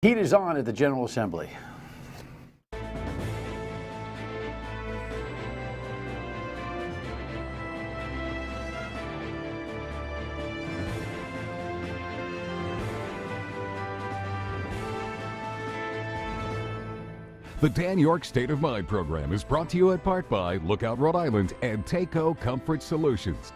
Heat is on at the General Assembly. The Dan York State of Mind program is brought to you in part by Lookout Rhode Island and Takeo Comfort Solutions.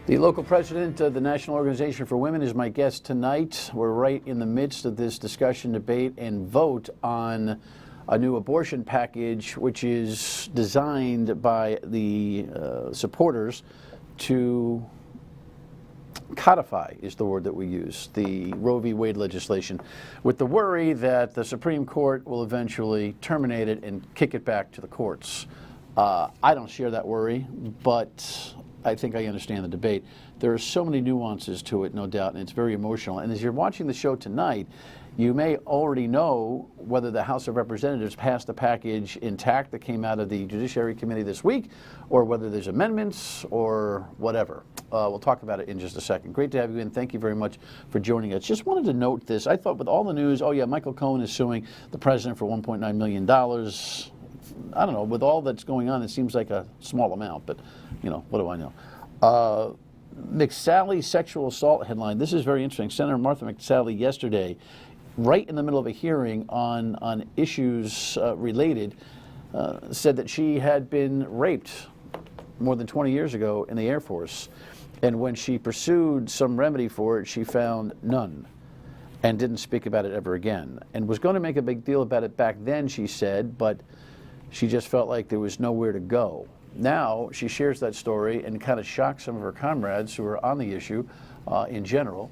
The local president of the National Organization for Women is my guest tonight. We're right in the midst of this discussion, debate, and vote on a new abortion package, which is designed by the supporters to codify, is the word that we use, the Roe v. Wade legislation, with the worry that the Supreme Court will eventually terminate it and kick it back to the courts. I don't share that worry, but I think I understand the debate. There are so many nuances to it, no doubt, and it's very emotional. And as you're watching the show tonight, you may already know whether the House of Representatives passed the package intact that came out of the Judiciary Committee this week, or whether there's amendments or whatever. We'll talk about it in just a second. Great to have you in. Thank you very much for joining us. Just wanted to note this. I thought with all the news, oh yeah, Michael Cohen is suing the president for $1.9 million. I don't know, with all that's going on, it seems like a small amount, but, you know, what do I know? McSally sexual assault headline. This is very interesting. Senator Martha McSally yesterday, right in the middle of a hearing on issues related, said that she had been raped more than 20 years ago in the Air Force. And when she pursued some remedy for it, she found none and didn't speak about it ever again. And was going to make a big deal about it back then, she said, but she just felt like there was nowhere to go. Now she shares that story and kind of shocks some of her comrades who are on the issue in general.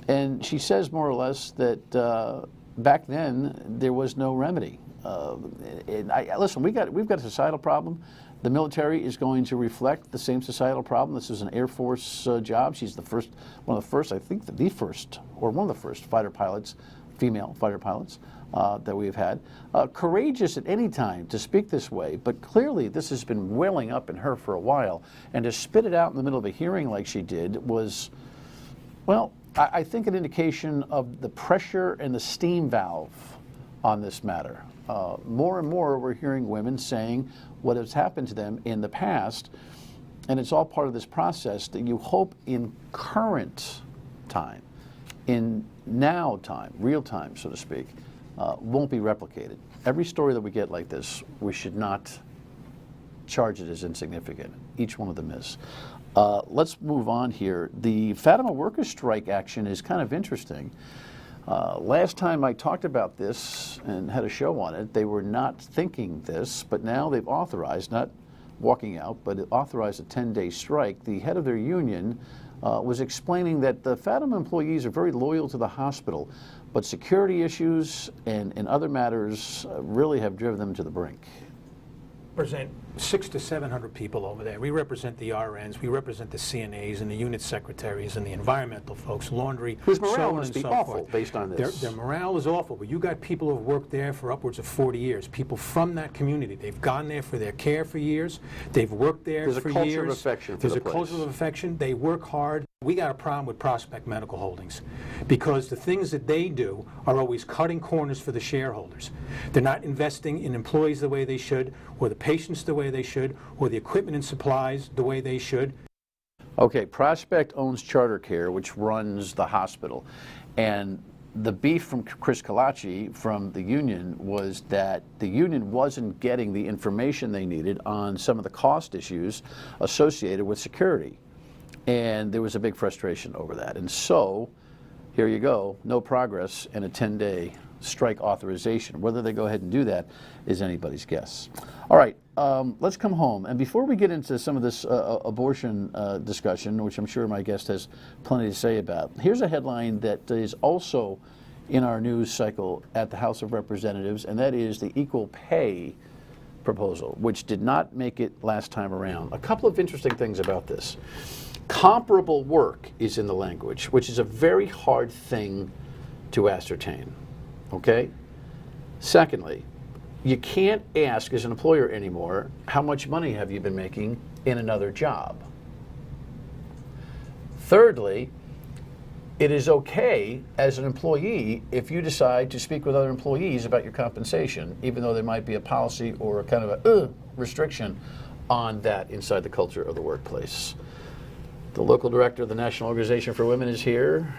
And she says more or less that back then there was no remedy. Listen, we've got a societal problem. The military is going to reflect the same societal problem. This is an Air Force job. She's the first, one of the first, I think the first, or one of the first fighter pilots, female fighter pilots that we've had. Courageous at any time to speak this way, but clearly this has been welling up in her for a while. And to spit it out in the middle of a hearing like she did was, well, I think an indication of the pressure and the steam valve on this matter. More and more we're hearing women saying what has happened to them in the past, and it's all part of this process that you hope in current time, in now time, real time, so to speak, won't be replicated. Every story that we get like this, we should not charge it as insignificant. Each one of them is. Let's move on here. The Fatima workers' strike action is kind of interesting. Last time I talked about this and had a show on it, they were not thinking this, but now they've authorized, not walking out, but authorized a 10-day strike. The head of their union was explaining that the Fatima employees are very loyal to the hospital, but security issues and other matters really have driven them to the brink. Represent 600 to 700 people over there. We represent the RNs, we represent the CNAs and the unit secretaries and the environmental folks, laundry, whose morale so on must and be so awful forth. based on this. Their morale is awful, but you got people who have worked there for upwards of 40 years, people from that community. They've gone there for their care for years. They've worked there for years. There's a culture of affection for There's the a place. culture of affection. They work hard. We got a problem with Prospect Medical Holdings because the things that they do are always cutting corners for the shareholders. They're not investing in employees the way they should, or the patients the way they should, or the equipment and supplies the way they should. Okay, Prospect owns Charter Care, which runs the hospital. And the beef from Chris Kalachi from the union was that the union wasn't getting the information they needed on some of the cost issues associated with security. And there was a big frustration over that. And so, here you go, no progress and a 10-day strike authorization. Whether they go ahead and do that is anybody's guess. All right, let's come home. And before we get into some of this abortion discussion, which I'm sure my guest has plenty to say about, here's a headline that is also in our news cycle at the House of Representatives, and that is the equal pay proposal, which did not make it last time around. A couple of interesting things about this. Comparable work is in the language, which is a very hard thing to ascertain, okay? Secondly, you can't ask as an employer anymore, how much money have you been making in another job? Thirdly, it is okay as an employee if you decide to speak with other employees about your compensation, even though there might be a policy or a kind of a restriction on that inside the culture of the workplace. The local director of the National Organization for Women is here.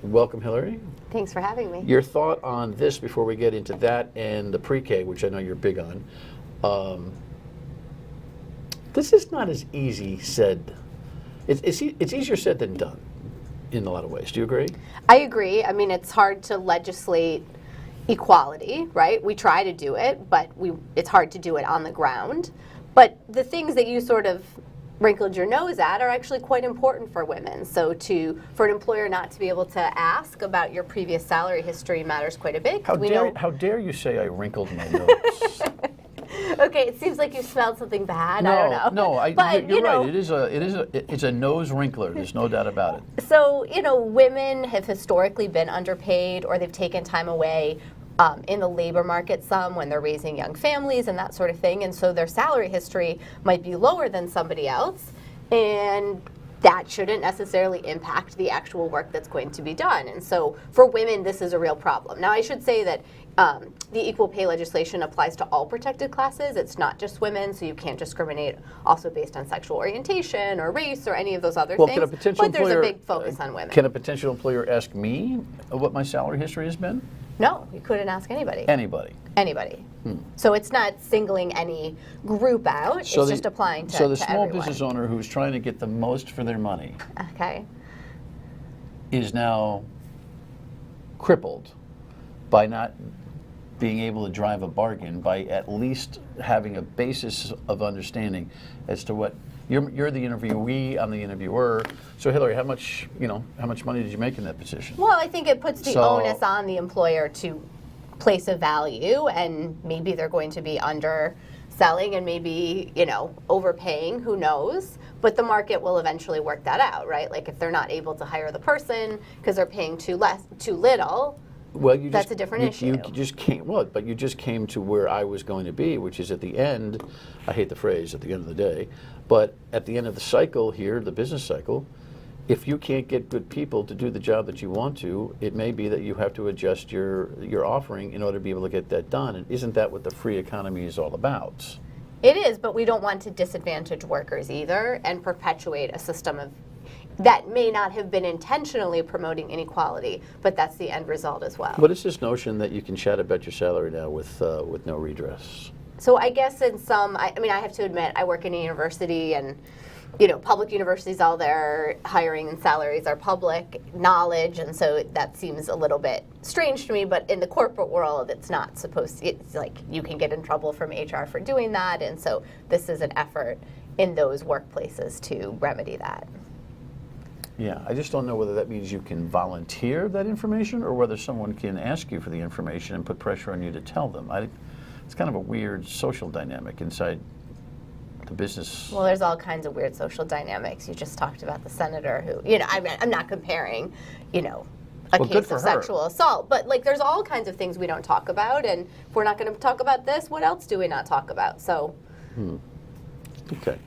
Welcome, Hilary. Thanks for having me. Your thought on this before we get into that and the pre-K, which I know you're big on. This is not as easy said. It's easier said than done in a lot of ways. Do you agree? I agree. I mean, it's hard to legislate equality, right? We try to do it, but it's hard to do it on the ground. But the things that you sort of wrinkled your nose at are actually quite important for women. So for an employer not to be able to ask about your previous salary history matters quite a bit. How dare you say I wrinkled my nose? Okay, it seems like you smelled something bad. No, I don't know. No, but, you're right. It's a nose wrinkler. There's no doubt about it. So, women have historically been underpaid, or they've taken time away in the labor market some when they're raising young families and that sort of thing. And so their salary history might be lower than somebody else. And that shouldn't necessarily impact the actual work that's going to be done. And so for women, this is a real problem. Now, I should say that the equal pay legislation applies to all protected classes. It's not just women, so you can't discriminate also based on sexual orientation or race or any of those other things. But there's a big focus on women. Can a potential employer ask me what my salary history has been? No, you couldn't ask anybody. Anybody. So it's not singling any group out. It's just applying to So the small everyone. business owner who's trying to get the most for their money Okay. is now crippled by not being able to drive a bargain, by at least having a basis of understanding as to what you're the interviewee, I'm the interviewer. So Hilary, how much money did you make in that position? Well, I think it puts the onus on the employer to place a value, and maybe they're going to be underselling and maybe, overpaying, who knows? But the market will eventually work that out, right? Like if they're not able to hire the person because they're paying too little, well, that's a different issue. You just came, but you just came to where I was going to be, which is at the end, I hate the phrase, at the end of the day, but at the end of the cycle here, the business cycle, if you can't get good people to do the job that you want to, it may be that you have to adjust your offering in order to be able to get that done. And isn't that what the free economy is all about? It is, but we don't want to disadvantage workers either and perpetuate a system that may not have been intentionally promoting inequality, but that's the end result as well. What is this notion that you can chat about your salary now with no redress? So I guess I have to admit, I work in a university, and public universities, all their hiring and salaries are public knowledge, and so that seems a little bit strange to me, but in the corporate world, it's like you can get in trouble from HR for doing that, and so this is an effort in those workplaces to remedy that. Yeah, I just don't know whether that means you can volunteer that information or whether someone can ask you for the information and put pressure on you to tell them. It's kind of a weird social dynamic inside the business. Well, there's all kinds of weird social dynamics. You just talked about the senator who, I'm not comparing, a case of sexual assault, but there's all kinds of things we don't talk about, and if we're not going to talk about this, what else do we not talk about? So. Okay.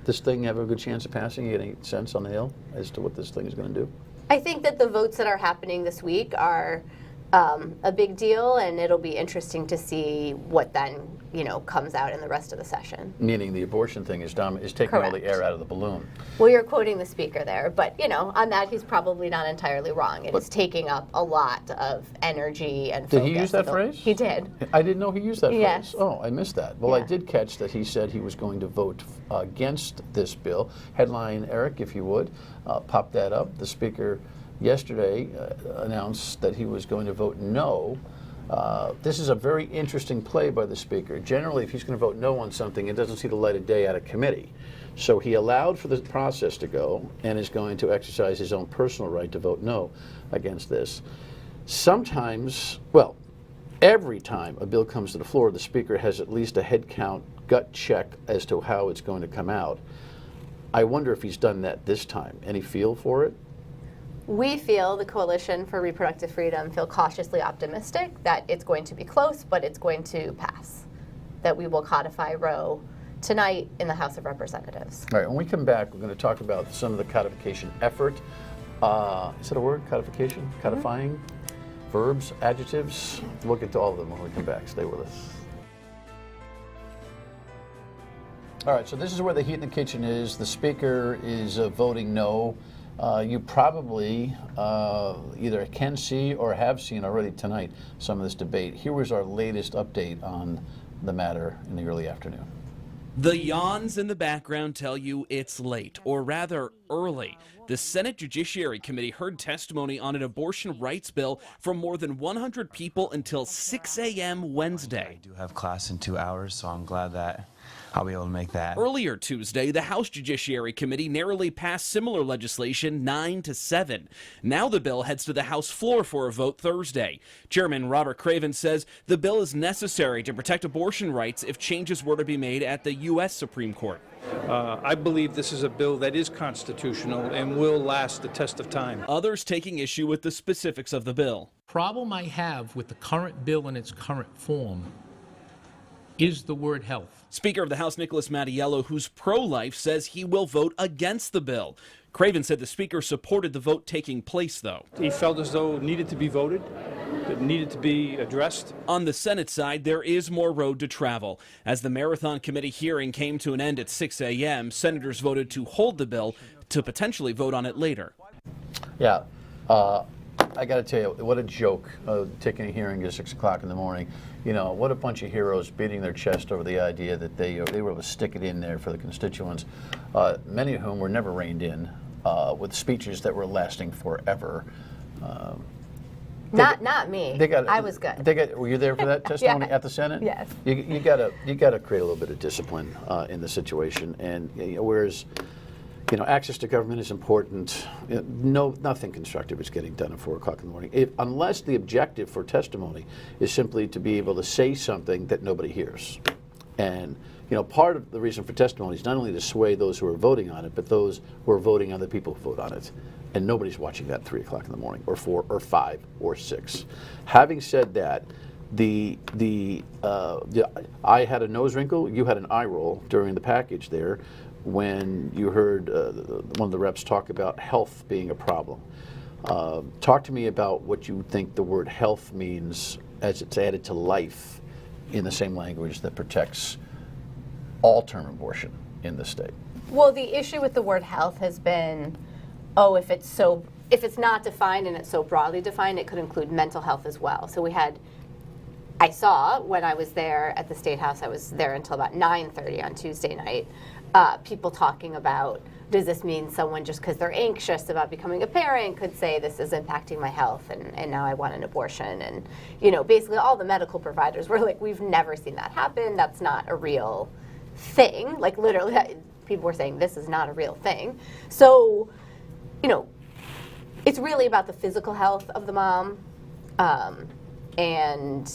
This thing have a good chance of passing? You get any sense on the Hill as to what this thing is going to do? I think that the votes that are happening this week are a big deal, and it'll be interesting to see what then comes out in the rest of the session. Meaning the abortion thing is taking all the air out of the balloon. Well, you're quoting the speaker there, but on that he's probably not entirely wrong. It is taking up a lot of energy and focus. Did he use that phrase? He did. I didn't know he used that Yes. phrase. Oh, I missed that. Well, I did catch that he said he was going to vote against this bill. Headline, Eric, if you would, pop that up. The speaker yesterday announced that he was going to vote no. This is a very interesting play by the speaker. Generally, if he's going to vote no on something, it doesn't see the light of day out of committee. So he allowed for the process to go and is going to exercise his own personal right to vote no against this. Sometimes, well, every time a bill comes to the floor, the speaker has at least a head count gut check as to how it's going to come out. I wonder if he's done that this time. Any feel for it? We feel, the Coalition for Reproductive Freedom, feel cautiously optimistic that it's going to be close, but it's going to pass, that we will codify Roe tonight in the House of Representatives. All right, when we come back, we're going to talk about some of the codification effort Is it a word? Codification? Codifying? Verbs? Adjectives? We'll get to all of them when we come back. Stay with us. All right, so this is where the heat in the kitchen is. The speaker is voting no. You probably either can see or have seen already tonight some of this debate. Here was our latest update on the matter in the early afternoon. The yawns in the background tell you it's late, or rather early. The Senate Judiciary Committee heard testimony on an abortion rights bill from more than 100 people until 6 a.m. Wednesday. I do have class in 2 hours, so I'm glad that I'll be able to make that. Earlier Tuesday, the House Judiciary Committee narrowly passed similar legislation 9-7. Now the bill heads to the House floor for a vote Thursday. Chairman Robert Craven says the bill is necessary to protect abortion rights if changes were to be made at the U.S. Supreme Court. I believe this is a bill that is constitutional and will last the test of time. Others taking issue with the specifics of the bill. Problem I have with the current bill in its current form is the word health. Speaker of the House Nicholas Mattiello, who's pro-life, says he will vote against the bill. Craven said the speaker supported the vote taking place, though. He felt as though it needed to be voted, it needed to be addressed. On the Senate side, there is more road to travel. As the Marathon Committee hearing came to an end at 6 a.m., senators voted to hold the bill to potentially vote on it later. Yeah. I got to tell you, what a joke, taking a hearing at 6 o'clock in the morning. You know, what a bunch of heroes beating their chest over the idea that they were able to stick it in there for the constituents, many of whom were never reined in, with speeches that were lasting forever. Not me. I was good. Were you there for that testimony Yeah. at the Senate? Yes. You gotta create a little bit of discipline in the situation, and whereas, access to government is important. Nothing constructive is getting done at 4 o'clock in the morning, unless the objective for testimony is simply to be able to say something that nobody hears. And part of the reason for testimony is not only to sway those who are voting on it, but those who are voting on the people who vote on it. And nobody's watching that at 3 o'clock in the morning, or 4, or 5, or 6. Having said that, I had a nose wrinkle. You had an eye roll during the package there, when you heard one of the reps talk about health being a problem. Talk to me about what you think the word health means as it's added to life in the same language that protects all term abortion in the state. Well, the issue with the word health has been, if it's not defined and it's so broadly defined, it could include mental health as well. So I saw when I was there at the State House, I was there until about 9:30 on Tuesday night, people talking about, does this mean someone just because they're anxious about becoming a parent could say this is impacting my health and now I want an abortion? And basically all the medical providers were like, we've never seen that happen. That's not a real thing. Like literally people were saying this is not a real thing. So, it's really about the physical health of the mom. And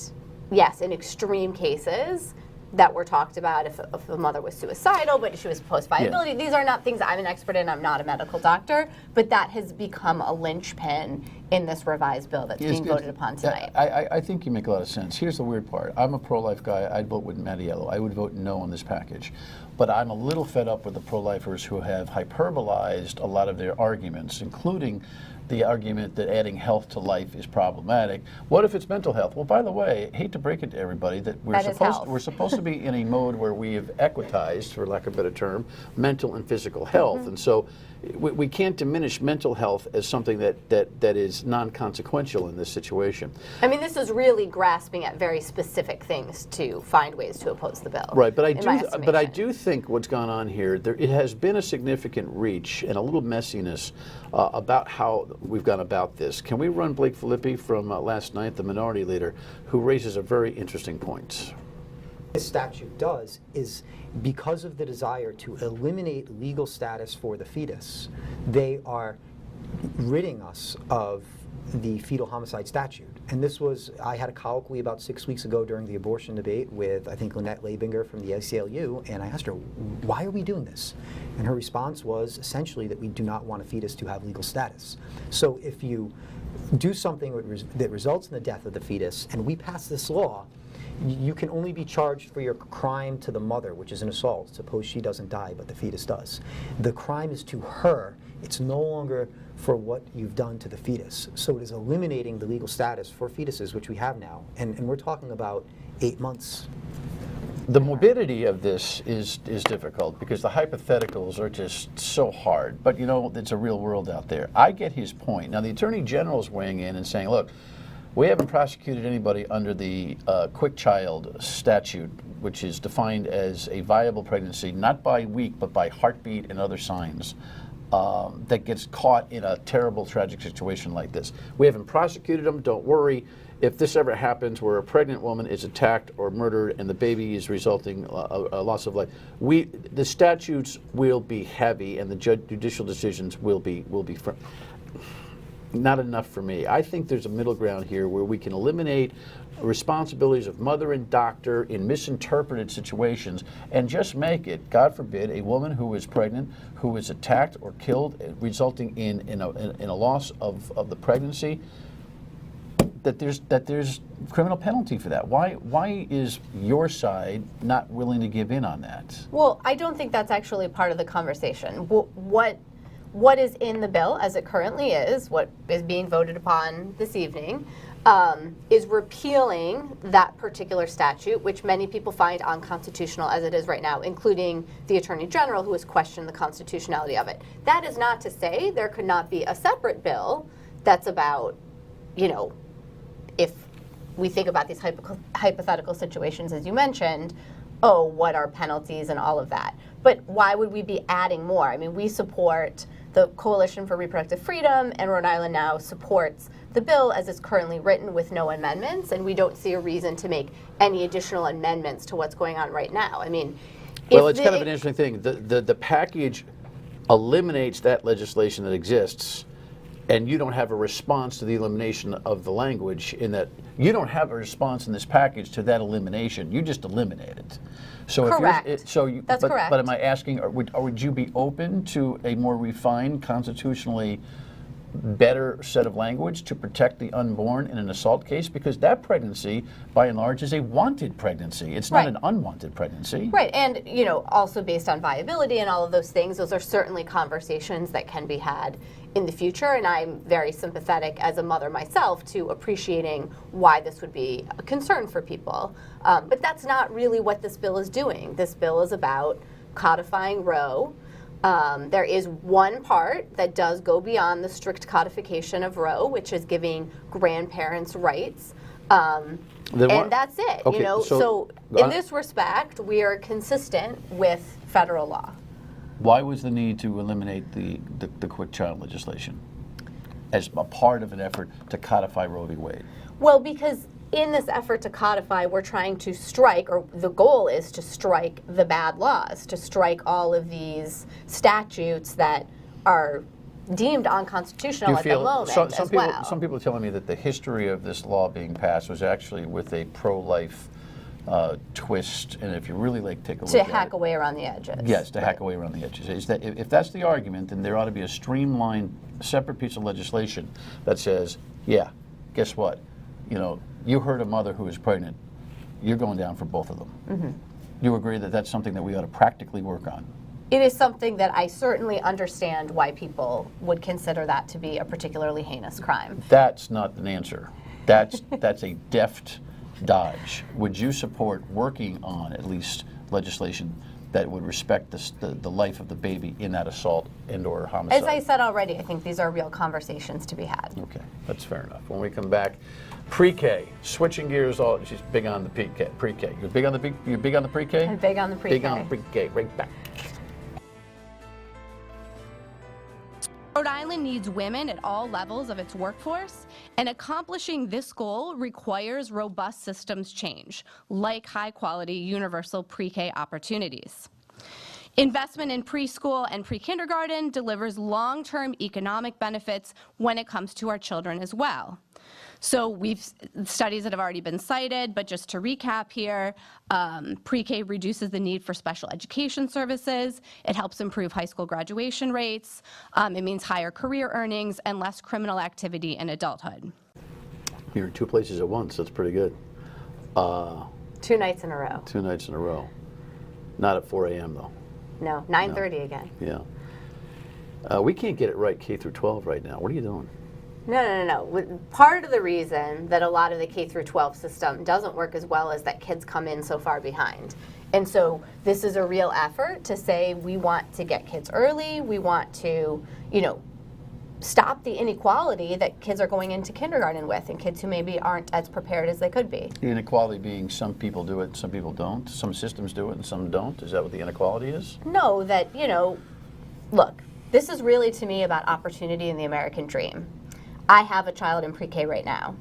yes, in extreme cases that were talked about, if the mother was suicidal, but she was post-viability. Yeah. These are not things I'm an expert in. I'm not a medical doctor, but that has become a linchpin in this revised bill that's being voted upon tonight. I think you make a lot of sense. Here's the weird part. I'm a pro-life guy. I'd vote with Mattiello. I would vote no on this package. But I'm a little fed up with the pro-lifers who have hyperbolized a lot of their arguments, including the argument that adding health to life is problematic. What if it's mental health? Well, by the way, I hate to break it to everybody that we're supposed to be in a mode where we have equitized, for lack of a better term, mental and physical health. Mm-hmm. And so we can't diminish mental health as something that is non-consequential in this situation. I mean, this is really grasping at very specific things to find ways to oppose the bill. Right, but I do think what's gone on here, it has been a significant reach and a little messiness about how we've gone about this. Can we run Blake Filippi from last night, the minority leader, who raises a very interesting point? This statute does is, because of the desire to eliminate legal status for the fetus, they are ridding us of the fetal homicide statute. And I had a colloquy about 6 weeks ago during the abortion debate with, I think, Lynette Lebinger from the ACLU, and I asked her, why are we doing this? And her response was essentially that we do not want a fetus to have legal status. So if you do something that results in the death of the fetus, and we pass this law, you can only be charged for your crime to the mother, which is an assault. Suppose she doesn't die, but the fetus does. The crime is to her It's no longer for what you've done to the fetus. So it is eliminating the legal status for fetuses, which we have now. And we're talking about 8 months. The morbidity of this is difficult because the hypotheticals are just so hard. But you know, it's a real world out there. I get his point. Now, the Attorney General's weighing in and saying, look, we haven't prosecuted anybody under the quick child statute, which is defined as a viable pregnancy, not by week, but by heartbeat and other signs, that gets caught in a terrible, tragic situation like this. We haven't prosecuted them, don't worry. If this ever happens where a pregnant woman is attacked or murdered and the baby is resulting a loss of life, the statutes will be heavy and the judicial decisions will be firm. Not enough for me. I think there's a middle ground here where we can eliminate responsibilities of mother and doctor in misinterpreted situations and just make it, God forbid, a woman who is pregnant, who is attacked or killed, resulting in a loss of the pregnancy, that there's criminal penalty for that. Why is your side not willing to give in on that? Well, I don't think that's actually part of the conversation. What is in the bill as it currently is, what is being voted upon this evening, is repealing that particular statute, which many people find unconstitutional as it is right now, including the Attorney General, who has questioned the constitutionality of it. That is not to say there could not be a separate bill that's about, you know, if we think about these hypothetical situations, as you mentioned, oh, what are penalties and all of that. But why would we be adding more? I mean, we support the Coalition for Reproductive Freedom, and Rhode Island now supports the bill as it's currently written with no amendments, and we don't see a reason to make any additional amendments to what's going on right now. I mean, well, it's kind of an interesting thing. The package eliminates that legislation that exists, and you don't have a response to the elimination of the language, in that you don't have a response in this package to that elimination. You just eliminate it. So correct. That's correct. But am I asking, or would you be open to a more refined, constitutionally better set of language to protect the unborn in an assault case? Because that pregnancy, by and large, is a wanted pregnancy. It's not an unwanted pregnancy. Right, and you know, also based on viability and all of those things, those are certainly conversations that can be had in the future, and I'm very sympathetic as a mother myself to appreciating why this would be a concern for people. But that's not really what this bill is doing. This bill is about codifying Roe. There is one part that does go beyond the strict codification of Roe, which is giving grandparents rights. And that's it. Okay, you know, so in this respect, we are consistent with federal law. Why was the need to eliminate the quick child legislation as a part of an effort to codify Roe v. Wade? Well, because in this effort to codify, we're trying to strike, or the goal is to strike the bad laws, to strike all of these statutes that are deemed unconstitutional at the moment as well. Some people are telling me that the history of this law being passed was actually with a pro-life twist, and if you really take a look at it, to hack away around the edges. Yes, to hack away around the edges. Is that if that's the argument, then there ought to be a streamlined, separate piece of legislation that says, yeah, guess what? You know, you hurt a mother who is pregnant, you're going down for both of them. Mm-hmm. You agree that that's something that we ought to practically work on? It is something that I certainly understand why people would consider that to be a particularly heinous crime. That's not an answer. That's a deft dodge. Would you support working on at least legislation that would respect the life of the baby in that assault and or homicide? As I said already, I think these are real conversations to be had. Okay, that's fair enough. When we come back, pre-K, switching gears. She's big on the pre-K. You're big on the pre-K? I'm big on the pre-K. Big on the pre-K. Right back. Rhode Island needs women at all levels of its workforce, and accomplishing this goal requires robust systems change, like high-quality universal pre-K opportunities. Investment in preschool and pre-kindergarten delivers long-term economic benefits when it comes to our children as well. So we've studies that have already been cited, but just to recap here, pre-K reduces the need for special education services. It helps improve high school graduation rates. It means higher career earnings and less criminal activity in adulthood. You're in two places at once. That's pretty good. 2 nights in a row. 2 nights in a row. Not at 4 a.m. though. No, 9:30 again. Yeah. We can't get it right K through 12 right now. What are you doing? No. Part of the reason that a lot of the K through 12 system doesn't work as well is that kids come in so far behind. And so this is a real effort to say we want to get kids early. We want to, stop the inequality that kids are going into kindergarten with, and kids who maybe aren't as prepared as they could be. The inequality being some people do it and some people don't. Some systems do it and some don't. Is that what the inequality is? No, that, look, this is really to me about opportunity in the American dream. I have a child in pre-K right now.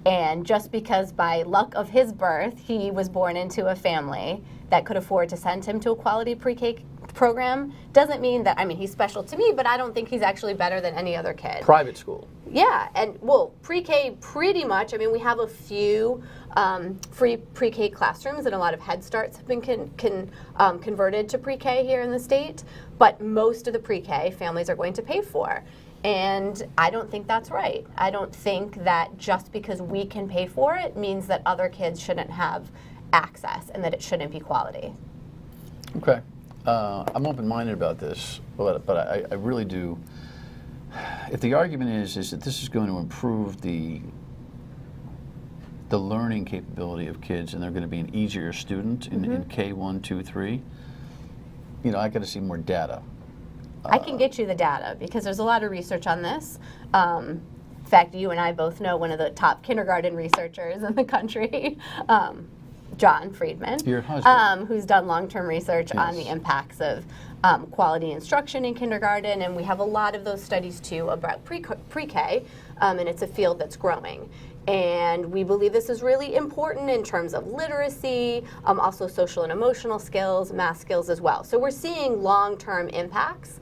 And just because by luck of his birth, he was born into a family that could afford to send him to a quality pre-K program doesn't mean that, he's special to me, but I don't think he's actually better than any other kid. Private school. Yeah, and pre-K pretty much, we have a few free pre-K classrooms, and a lot of Head Starts have been converted to pre-K here in the state, but most of the pre-K families are going to pay for. And I don't think that's right. I don't think that just because we can pay for it means that other kids shouldn't have access and that it shouldn't be quality. Okay. I'm open-minded about this, but I really do. If the argument is that this is going to improve the learning capability of kids and they're going to be an easier student in K1, 2, 3, I got to see more data. I can get you the data because there's a lot of research on this. In fact, you and I both know one of the top kindergarten researchers in the country, John Friedman, Your husband. Who's done long-term research on the impacts of quality instruction in kindergarten, and we have a lot of those studies too about pre-K, and it's a field that's growing. And we believe this is really important in terms of literacy, also social and emotional skills, math skills as well. So we're seeing long-term impacts,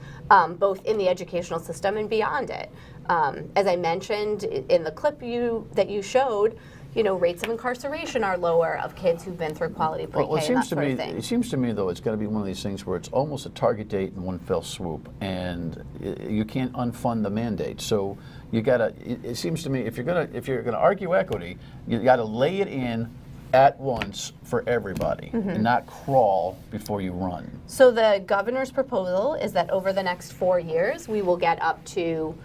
both in the educational system and beyond it. As I mentioned in the clip that you showed, rates of incarceration are lower of kids who've been through quality pre-K and that sort of thing. It seems to me, though, it's got to be one of these things where it's almost a target date in one fell swoop, and you can't unfund the mandate. So you got to. It seems to me if you're gonna argue equity, you got to lay it in at once for everybody and not crawl before you run. So the governor's proposal is that over the next 4 years, we will get up to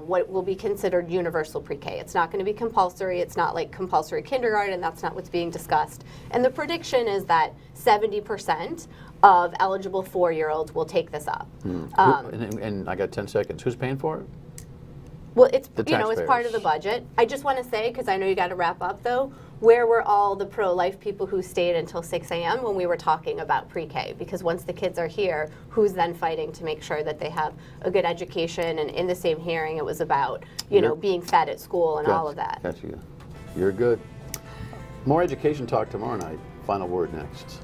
what will be considered universal pre-K. It's not going to be compulsory. It's not like compulsory kindergarten. That's not what's being discussed. And the prediction is that 70% of eligible 4-year-olds will take this up. And I got 10 seconds. Who's paying for it? Well, it's The it's part of the budget. I just want to say, because I know you got to wrap up though, where were all the pro-life people who stayed until 6 a.m. when we were talking about pre-K? Because once the kids are here, who's then fighting to make sure that they have a good education? And in the same hearing, it was about being fed at school and all of that. Got you. You're good. More education talk tomorrow night. Final word next.